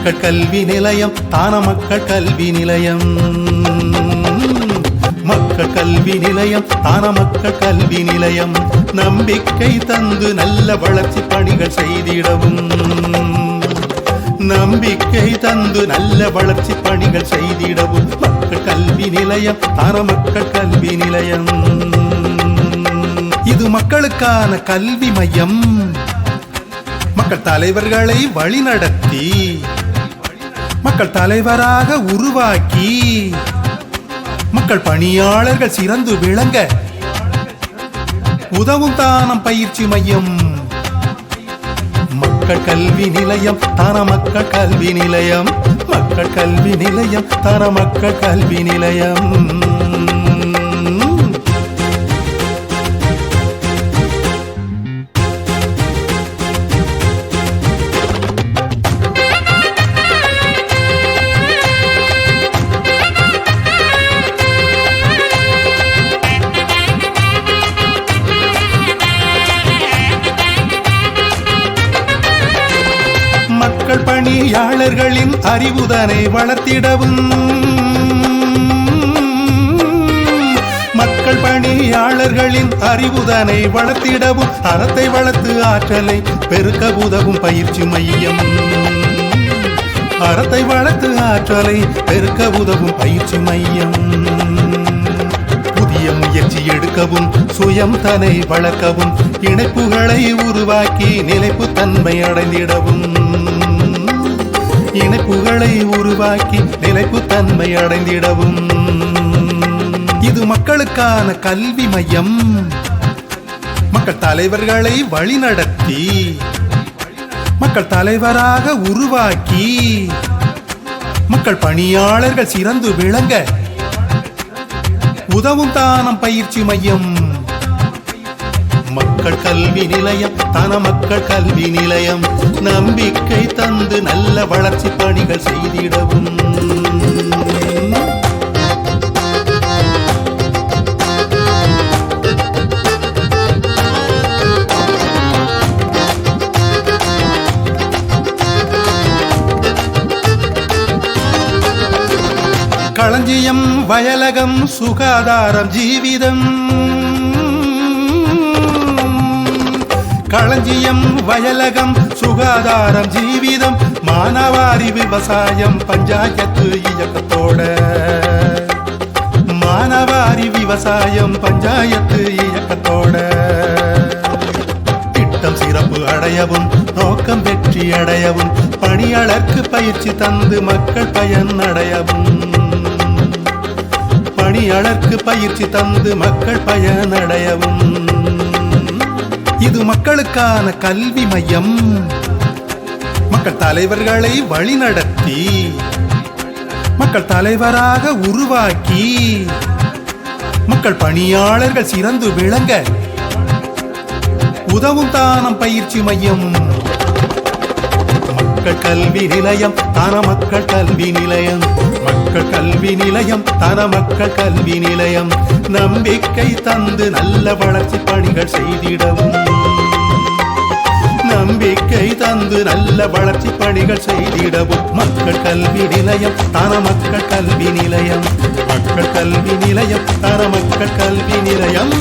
மக்கள் கல்வி நிலையம் தான மக்கள் கல்வி நிலையம். மக்கள் கல்வி நிலையம் தான மக்கள் கல்வி நிலையம். நம்பிக்கை தந்து நல்ல வளர்ச்சி பணிகள் செய்திடவும். நம்பிக்கை தந்து நல்ல வளர்ச்சி பணிகள் செய்திடவும். மக்கள் கல்வி நிலையம் தான மக்கள் கல்வி நிலையம். இது மக்களுக்கான கல்வி மையம். மக்கள் தலைவர்களை வழிநடத்தி மக்கள் தலைவராக உருவாக்கி மக்கள் பணியாளர்கள் சிறந்து விளங்க உதவும் தானம் பயிற்சி மையம். மக்கள் கல்வி நிலையம் தான மக்கள் கல்வி நிலையம். மக்கள் கல்வி நிலையம் தான மக்கள் கல்வி நிலையம். மக்கள் பணியாளர்களின் அறிவுதனை வளர்த்திடவும். மக்கள் பணியாளர்களின் அறிவுதனை வளர்த்திடவும். அறத்தை வளர்த்து ஆற்றலை பெருக்க உதவும் பயிற்சி மையம். அறத்தை வளர்த்து ஆற்றலை பெருக்க உதவும் பயிற்சி மையம். புதிய முயற்சி எடுக்கவும் சுயம் தன்னை வளர்க்கவும் இணைப்புகளை உருவாக்கி நிலைப்பு தன்மை அடைந்திடவும். இணைப்புகளை உருவாக்கி நிலைப்பு தன்மை அடைந்திடவும். இது மக்களுக்கான கல்வி மையம். மக்கள் தலைவர்களை வழிநடத்தி மக்கள் தலைவராக உருவாக்கி மக்கள் பணியாளர்கள் சிறந்து விளங்க உதவும் தானம் பயிற்சி மையம். மக்கள் கல்வி நிலையம் தான மக்கள் கல்வி நிலையம். நம்பிக்கை தந்து நல்ல வளர்ச்சி பணிகள் செய்திடவும். களஞ்சியம் வயலகம் சுகாதாரம் ஜீவிதம். களஞ்சியம் வயலகம் சுகாதாரம் ஜீவிதம். மானாவாரி விவசாயம் பஞ்சாயத்து இயக்கத்தோட. மானாவாரி விவசாயம் பஞ்சாயத்து இயக்கத்தோட. திட்டம் சிறப்பு அடையவும் நோக்கம் வெற்றி அடையவும் பணியாளருக்கு பயிற்சி தந்து மக்கள் பயன் அடையவும். பணியாளருக்கு பயிற்சி தந்து மக்கள் பயன் அடையவும். இது மக்களுக்கான கல்வி மையம். மக்கள் தலைவர்களை வழிநடத்தி மக்கள் தலைவராக உருவாக்கி மக்கள் பணியாளர்கள் சிறந்து விளங்க உதவும் தானம் பயிற்சி மையம். மக்கள் கல்வி நிலையம் தான மக்கள் கல்வி நிலையம். மக்கள் கல்வி நிலையம் தான மக்கள் கல்வி நிலையம். நம்பிக்கை தந்து நல்ல வளர்ச்சி பணிகள் செய்திடவும். நம்பிக்கை தந்து நல்ல வளர்ச்சி பணிகள் செய்திடவும். மக்கள் கல்வி நிலையம் தான மக்கள் கல்வி நிலையம். மக்கள் கல்வி நிலையம் தான மக்கள் கல்வி நிலையம்.